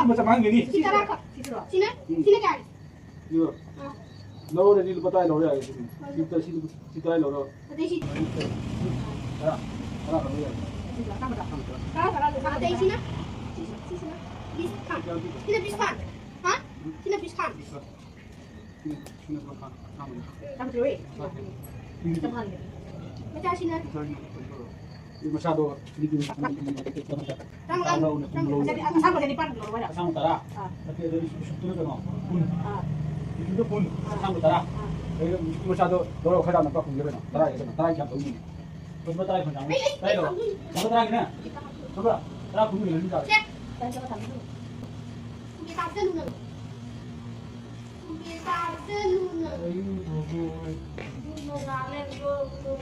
macam mana ni? Sini kan? Iya. Lalu dari lupa tahu lalu ya. Kita kita lalu. Ada sini. Ah, ah lalu ya. Ada sini. Biskan. Sini biskan. Hah? Sini biskan. Sini makan. Kamu dulu. Macam sini. Masyado dikit. Sama jadi pan kalau ada. Sama utara. Tapi dari struktur itu no. Pun. Itu pun sama utara. Jadi masyado dorong kerja nampak pun gitu no. Tara itu no. Tara yang tahu ini. Coba tara pun jangan. Tara itu. Coba tara ini. Coba. Tara pun ini juga. Kita dulu. Kita dulu. Ayo, boy. Mau ngalen dulu.